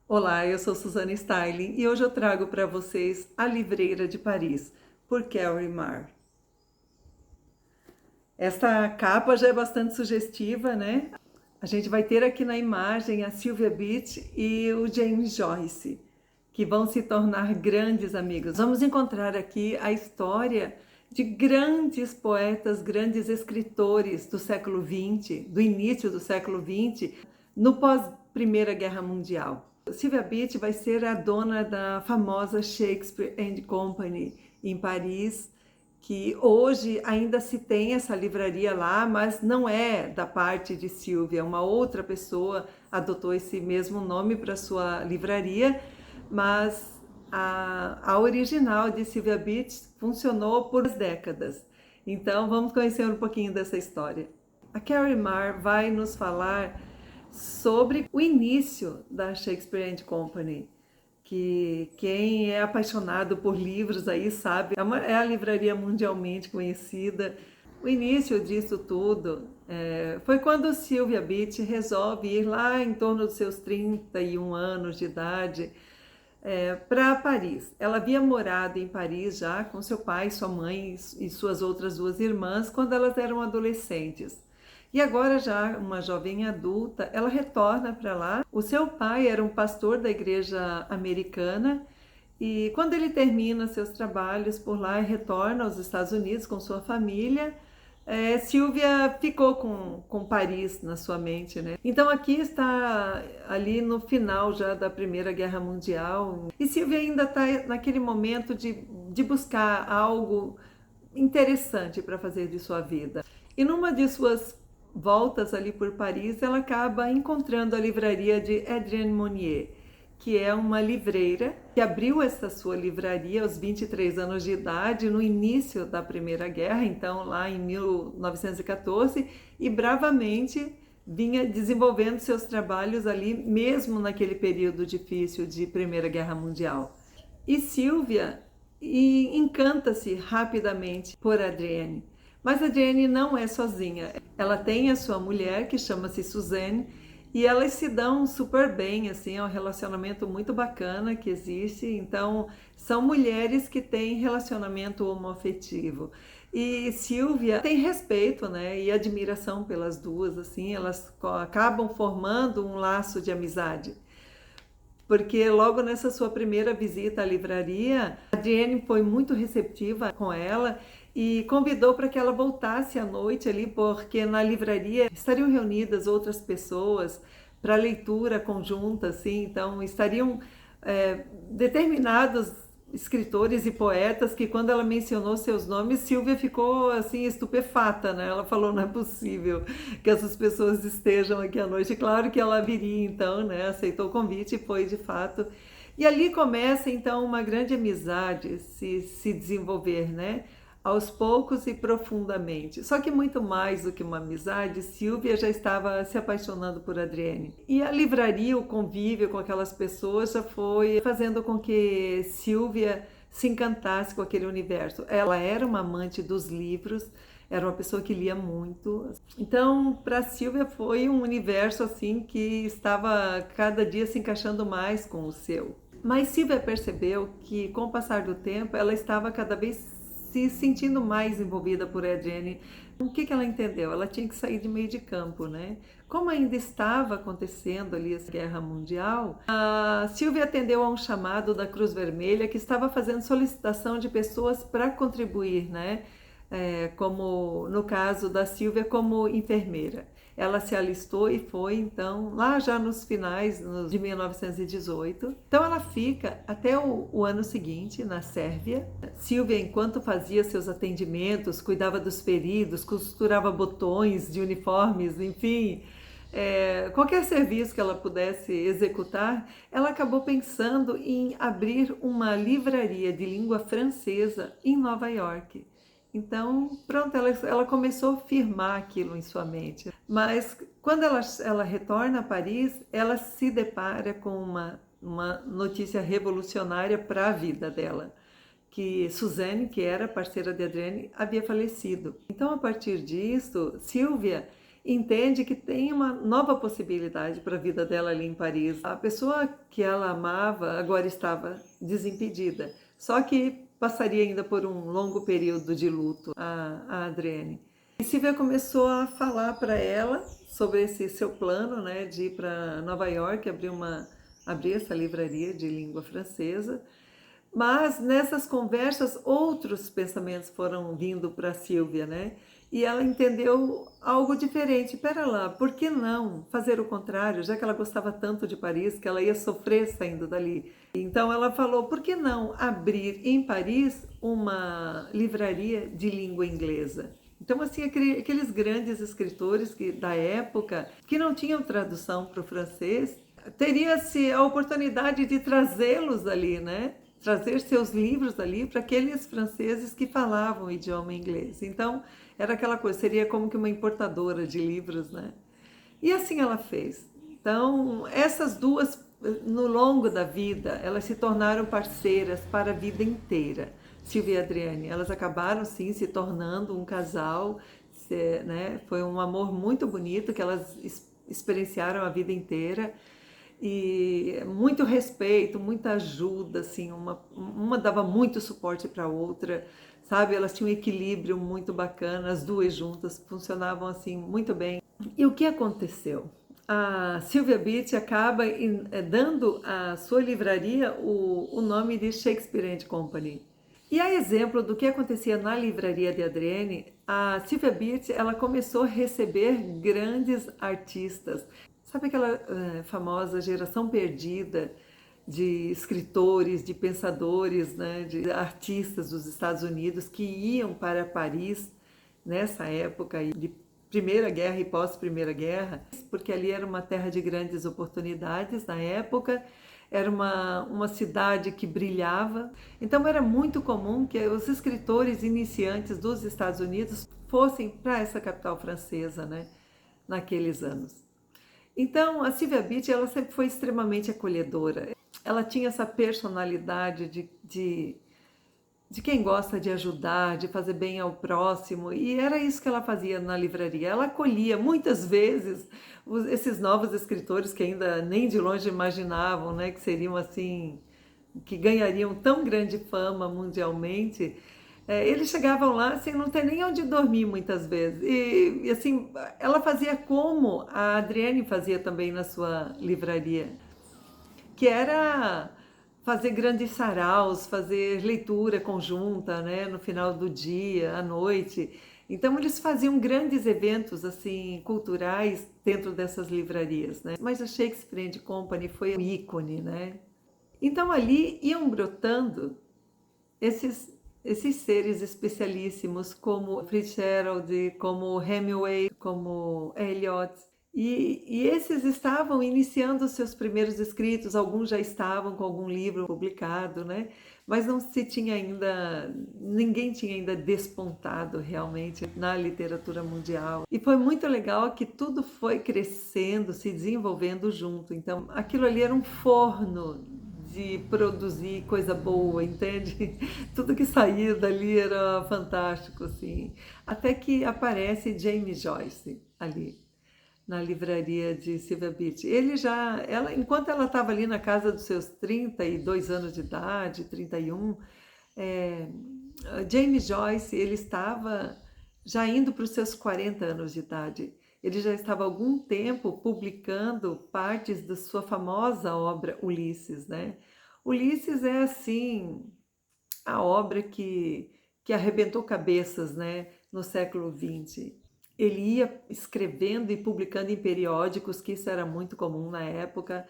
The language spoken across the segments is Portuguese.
Olá, eu sou Suzana Styling e hoje eu trago para vocês A Livreira de Paris, por Carrie Marr. Esta capa já é bastante sugestiva, né? A gente vai ter aqui na imagem a Sylvia Beach e o James Joyce, que vão se tornar grandes amigos. Vamos encontrar aqui a história de grandes poetas, grandes escritores do século XX, do início do século XX, no pós-Primeira Guerra Mundial. Sylvia Beach vai ser a dona da famosa Shakespeare and Company em Paris, que hoje ainda se tem essa livraria lá, mas não é da parte de Sylvia, uma outra pessoa adotou esse mesmo nome para sua livraria, mas a original de Sylvia Beach funcionou por décadas. Então vamos conhecer um pouquinho dessa história. A Carrie Marr vai nos falar sobre o início da Shakespeare and Company, que quem é apaixonado por livros aí sabe, é a livraria mundialmente conhecida. O início disso tudo foi quando Sylvia Beach resolve ir lá em torno dos seus 31 anos de idade para Paris. Ela havia morado em Paris já com seu pai, sua mãe e suas outras duas irmãs quando elas eram adolescentes. E agora, já uma jovem adulta, ela retorna para lá. O seu pai era um pastor da igreja americana e quando ele termina seus trabalhos por lá e retorna aos Estados Unidos com sua família, Sylvia ficou com Paris na sua mente, né? Então aqui está ali no final já da Primeira Guerra Mundial e Sylvia ainda está naquele momento de buscar algo interessante para fazer de sua vida. E numa de suas voltas ali por Paris, ela acaba encontrando a livraria de Adrienne Monnier, que é uma livreira que abriu essa sua livraria aos 23 anos de idade, no início da Primeira Guerra, então lá em 1914, e bravamente vinha desenvolvendo seus trabalhos ali, mesmo naquele período difícil de Primeira Guerra Mundial. E Sylvia encanta-se rapidamente por Adrienne. Mas a Adrienne não é sozinha. Ela tem a sua mulher, que chama-se Suzanne, e elas se dão super bem, assim, é um relacionamento muito bacana que existe. Então, são mulheres que têm relacionamento homoafetivo. E Sylvia tem respeito, né, e admiração pelas duas, assim, elas acabam formando um laço de amizade. Porque logo nessa sua primeira visita à livraria, a Adrienne foi muito receptiva com ela e convidou para que ela voltasse à noite ali, porque na livraria estariam reunidas outras pessoas para leitura conjunta, assim, então estariam determinados escritores e poetas que quando ela mencionou seus nomes, Sylvia ficou assim estupefata, né? Ela falou, não é possível que essas pessoas estejam aqui à noite. Claro que ela viria então, né? Aceitou o convite e foi de fato. E ali começa então uma grande amizade se desenvolver, né? Aos poucos e profundamente. Só que muito mais do que uma amizade, Sylvia já estava se apaixonando por Adrienne. E a livraria, o convívio com aquelas pessoas já foi fazendo com que Sylvia se encantasse com aquele universo. Ela era uma amante dos livros, era uma pessoa que lia muito. Então, para Sylvia foi um universo assim que estava cada dia se encaixando mais com o seu. Mas Sylvia percebeu que com o passar do tempo ela estava cada vez se sentindo mais envolvida por Adrienne. O que ela entendeu? Ela tinha que sair de meio de campo, né? Como ainda estava acontecendo ali essa guerra mundial, a Sylvia atendeu a um chamado da Cruz Vermelha que estava fazendo solicitação de pessoas para contribuir, né? Como no caso da Sylvia como enfermeira. Ela se alistou e foi, então, lá já nos finais de 1918. Então ela fica até o ano seguinte na Sérvia. Sylvia, enquanto fazia seus atendimentos, cuidava dos feridos, costurava botões de uniformes, enfim, qualquer serviço que ela pudesse executar, ela acabou pensando em abrir uma livraria de língua francesa em Nova York. Então, pronto, ela começou a firmar aquilo em sua mente. Mas quando ela retorna a Paris, ela se depara com uma notícia revolucionária para a vida dela, que Suzanne, que era parceira de Adrienne, havia falecido. Então, a partir disso, Sylvia entende que tem uma nova possibilidade para a vida dela ali em Paris. A pessoa que ela amava agora estava desimpedida, só que passaria ainda por um longo período de luto, a Adrienne. E Silvia começou a falar para ela sobre esse seu plano, né, de ir para Nova York, abrir essa livraria de língua francesa. Mas nessas conversas outros pensamentos foram vindo para Silvia, né? E ela entendeu algo diferente. Pera lá, por que não fazer o contrário, já que ela gostava tanto de Paris, que ela ia sofrer saindo dali? Então ela falou, por que não abrir em Paris uma livraria de língua inglesa? Então, assim, aqueles grandes escritores da época, que não tinham tradução para o francês, teria-se a oportunidade de trazê-los ali, né? Trazer seus livros dali para aqueles franceses que falavam o idioma inglês. Então, era aquela coisa, seria como que uma importadora de livros, né? E assim ela fez. Então, essas duas, no longo da vida, elas se tornaram parceiras para a vida inteira. Silvia e Adrienne, elas acabaram, sim, se tornando um casal, né? Foi um amor muito bonito que elas experienciaram a vida inteira. E muito respeito, muita ajuda, assim, uma dava muito suporte para a outra, sabe? Elas tinham um equilíbrio muito bacana, as duas juntas funcionavam assim muito bem. E o que aconteceu? A Sylvia Beach acaba dando à sua livraria o nome de Shakespeare and Company. E a exemplo do que acontecia na livraria de Adrienne, a Sylvia Beach ela começou a receber grandes artistas. Sabe aquela famosa geração perdida de escritores, de pensadores, né, de artistas dos Estados Unidos que iam para Paris nessa época de Primeira Guerra e pós-Primeira Guerra, porque ali era uma terra de grandes oportunidades na época, era uma cidade que brilhava. Então era muito comum que os escritores iniciantes dos Estados Unidos fossem para essa capital francesa, né, naqueles anos. Então, a Sylvia Beach, ela sempre foi extremamente acolhedora. Ela tinha essa personalidade de quem gosta de ajudar, de fazer bem ao próximo, e era isso que ela fazia na livraria. Ela acolhia muitas vezes esses novos escritores que ainda nem de longe imaginavam, né, que seriam assim, que ganhariam tão grande fama mundialmente. Eles chegavam lá sem não ter nem onde dormir muitas vezes. E assim, ela fazia como a Adrienne fazia também na sua livraria, que era fazer grandes saraus, fazer leitura conjunta, né, no final do dia, à noite. Então eles faziam grandes eventos assim culturais dentro dessas livrarias, né? Mas a Shakespeare and Company foi um ícone, né? Então ali iam brotando esses seres especialíssimos como Fitzgerald, como Hemingway, como Eliot. E esses estavam iniciando os seus primeiros escritos, alguns já estavam com algum livro publicado, né? Mas não se tinha ainda, ninguém tinha ainda despontado realmente na literatura mundial. E foi muito legal que tudo foi crescendo, se desenvolvendo junto. Então, aquilo ali era um forno de produzir coisa boa, entende? Tudo que saía dali era fantástico, assim. Até que aparece James Joyce ali na livraria de Sylvia Beach. Enquanto ela estava ali na casa dos seus 32 anos de idade, 31, James Joyce, ele estava já indo para os seus 40 anos de idade. Ele já estava há algum tempo publicando partes da sua famosa obra Ulisses, né? Ulisses é, assim, a obra que arrebentou cabeças, né, no século XX. Ele ia escrevendo e publicando em periódicos, que isso era muito comum na época.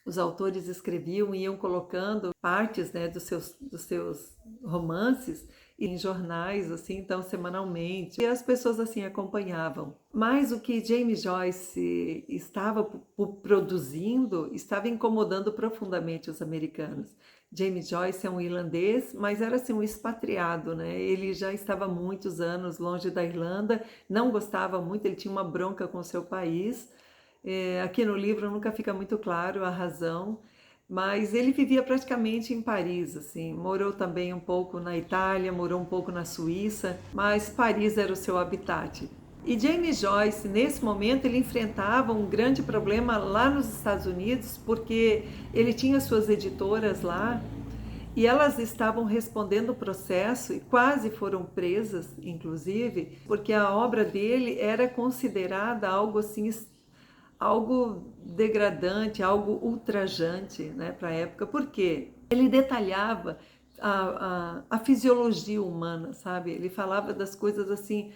Os autores escreviam e iam colocando partes, né, dos seus romances em jornais, assim, então semanalmente, e as pessoas assim acompanhavam. Mas o que James Joyce estava produzindo estava incomodando profundamente os americanos. James Joyce é um irlandês, mas era assim um expatriado, né? Ele já estava há muitos anos longe da Irlanda, não gostava muito, ele tinha uma bronca com o seu país. Aqui no livro nunca fica muito claro a razão, mas ele vivia praticamente em Paris, assim, morou também um pouco na Itália, morou um pouco na Suíça, mas Paris era o seu habitat. E James Joyce, nesse momento, ele enfrentava um grande problema lá nos Estados Unidos, porque ele tinha suas editoras lá e elas estavam respondendo o processo e quase foram presas, inclusive, porque a obra dele era considerada algo assim, algo degradante, algo ultrajante, né, para a época. Por quê? Ele detalhava a fisiologia humana, sabe? Ele falava das coisas assim,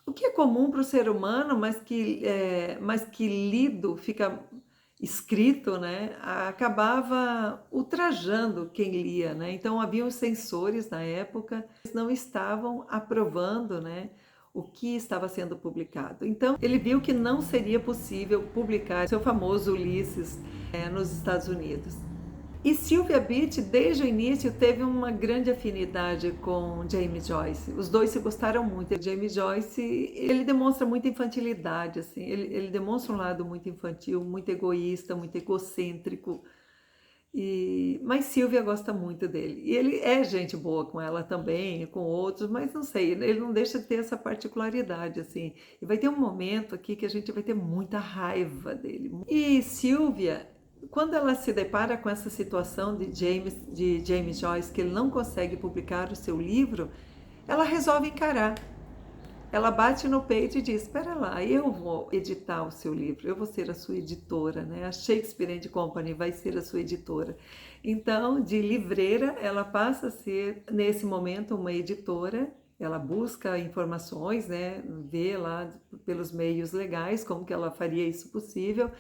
o que é comum para o ser humano, mas que lido, fica escrito, né, acabava ultrajando quem lia, né? Então havia os censores na época, eles não estavam aprovando, né, o que estava sendo publicado. Então ele viu que não seria possível publicar seu famoso Ulisses nos Estados Unidos. E Sylvia Beach, desde o início, teve uma grande afinidade com James Joyce. Os dois se gostaram muito. James Joyce, ele demonstra muita infantilidade, assim. Ele demonstra um lado muito infantil, muito egoísta, muito egocêntrico. Mas Sylvia gosta muito dele. E ele é gente boa com ela também, com outros, mas não sei, ele não deixa de ter essa particularidade, assim. E vai ter um momento aqui que a gente vai ter muita raiva dele. E Sylvia, quando ela se depara com essa situação de James Joyce, que ele não consegue publicar o seu livro, ela resolve encarar. Ela bate no peito e diz: espera lá, eu vou editar o seu livro, eu vou ser a sua editora, né? A Shakespeare and Company vai ser a sua editora. Então, de livreira, ela passa a ser, nesse momento, uma editora. Ela busca informações, né? Vê lá pelos meios legais como que ela faria isso possível.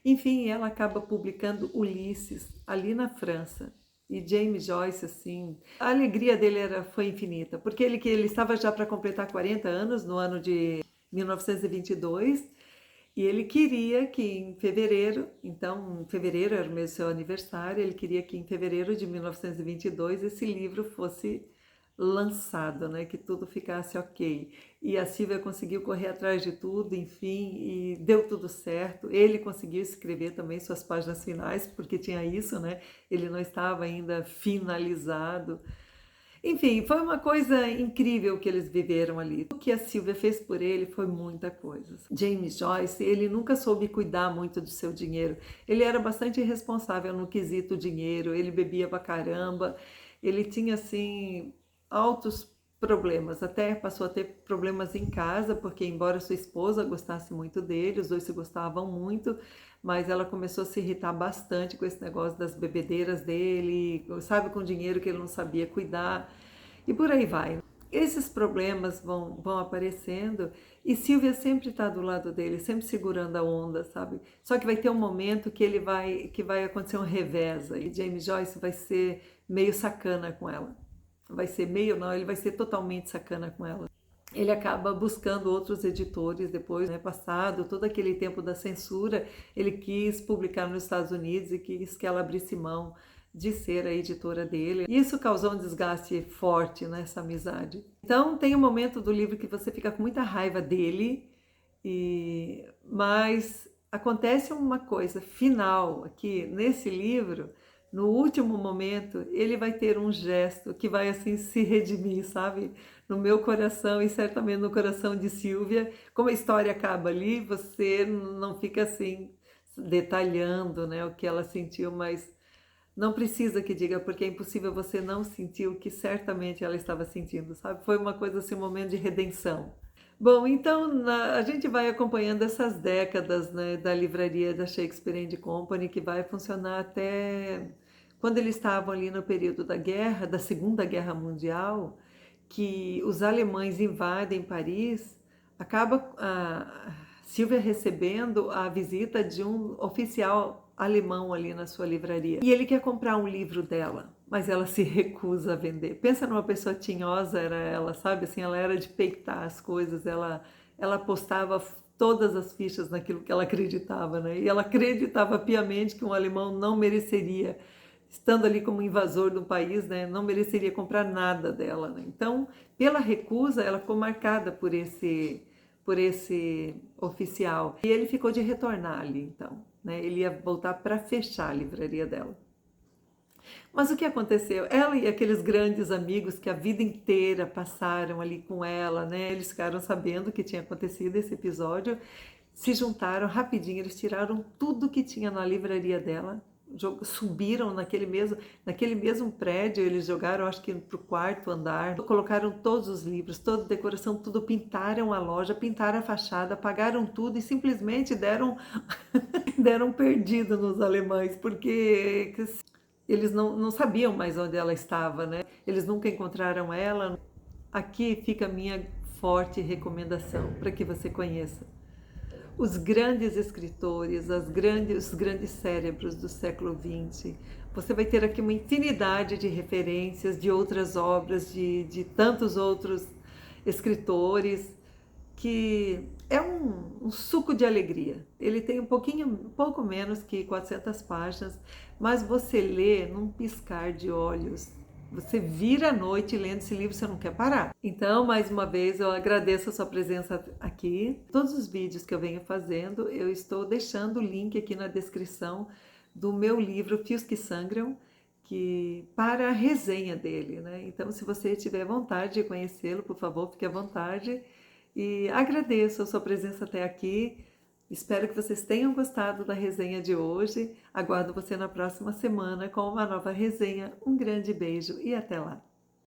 Enfim, ela acaba publicando Ulisses, ali na França. E James Joyce, assim, a alegria dele foi infinita, porque ele estava já para completar 40 anos no ano de 1922, e ele queria que em fevereiro, então, em fevereiro era o mês do seu aniversário, ele queria que em fevereiro de 1922 esse livro fosse lançado, né, que tudo ficasse ok. E a Sylvia conseguiu correr atrás de tudo, enfim, e deu tudo certo. Ele conseguiu escrever também suas páginas finais, porque tinha isso, né? Ele não estava ainda finalizado. Enfim, foi uma coisa incrível que eles viveram ali. O que a Sylvia fez por ele foi muita coisa. James Joyce, ele nunca soube cuidar muito do seu dinheiro. Ele era bastante irresponsável no quesito dinheiro, ele bebia pra caramba, ele tinha, assim, altos problemas, até passou a ter problemas em casa, porque embora sua esposa gostasse muito dele, os dois se gostavam muito, mas ela começou a se irritar bastante com esse negócio das bebedeiras dele, sabe, com dinheiro que ele não sabia cuidar, e por aí vai. Esses problemas vão aparecendo e Sylvia sempre está do lado dele, sempre segurando a onda, sabe? Só que vai ter um momento que vai acontecer um revés e James Joyce vai ser meio sacana com ela. Vai ser meio, não, ele vai ser totalmente sacana com ela. Ele acaba buscando outros editores depois, né, passado todo aquele tempo da censura, ele quis publicar nos Estados Unidos e quis que ela abrisse mão de ser a editora dele. Isso causou um desgaste forte nessa amizade. Então tem um momento do livro que você fica com muita raiva dele, mas acontece uma coisa final aqui nesse livro. No último momento, ele vai ter um gesto que vai assim se redimir, sabe? No meu coração e certamente no coração de Sylvia. Como a história acaba ali, você não fica assim detalhando, né, o que ela sentiu, mas não precisa que diga, porque é impossível você não sentir o que certamente ela estava sentindo, sabe? Foi uma coisa assim, um momento de redenção. Bom, então a gente vai acompanhando essas décadas, né, da livraria da Shakespeare and Company, que vai funcionar até quando eles estavam ali no período da guerra, da Segunda Guerra Mundial, que os alemães invadem Paris, acaba a Sylvia recebendo a visita de um oficial alemão ali na sua livraria. E ele quer comprar um livro dela, mas ela se recusa a vender. Pensa numa pessoa tinhosa, era ela, sabe? Assim, ela era de peitar as coisas, ela apostava todas as fichas naquilo que ela acreditava, né? E ela acreditava piamente que um alemão não mereceria, estando ali como invasor do país, né, não mereceria comprar nada dela, né? Então, pela recusa, ela ficou marcada por esse oficial. E ele ficou de retornar ali, então, né? Ele ia voltar para fechar a livraria dela. Mas o que aconteceu? Ela e aqueles grandes amigos que a vida inteira passaram ali com ela, né? Eles ficaram sabendo que tinha acontecido esse episódio, se juntaram rapidinho, eles tiraram tudo que tinha na livraria dela, subiram naquele mesmo prédio, eles jogaram, acho que para o quarto andar, colocaram todos os livros, toda a decoração, tudo, pintaram a loja, pintaram a fachada, apagaram tudo e simplesmente deram perdido nos alemães, porque eles não sabiam mais onde ela estava, né? Eles nunca encontraram ela. Aqui fica a minha forte recomendação para que você conheça os grandes escritores, os grandes cérebros do século XX. Você vai ter aqui uma infinidade de referências de outras obras, de tantos outros escritores, que é um suco de alegria. Ele tem um pouco menos que 400 páginas, mas você lê num piscar de olhos. Você vira a noite lendo esse livro, você não quer parar. Então, mais uma vez, eu agradeço a sua presença aqui. Todos os vídeos que eu venho fazendo, eu estou deixando o link aqui na descrição do meu livro Fios que Sangram, para a resenha dele, né? Então, se você tiver vontade de conhecê-lo, por favor, fique à vontade. E agradeço a sua presença até aqui. Espero que vocês tenham gostado da resenha de hoje. Aguardo você na próxima semana com uma nova resenha. Um grande beijo e até lá!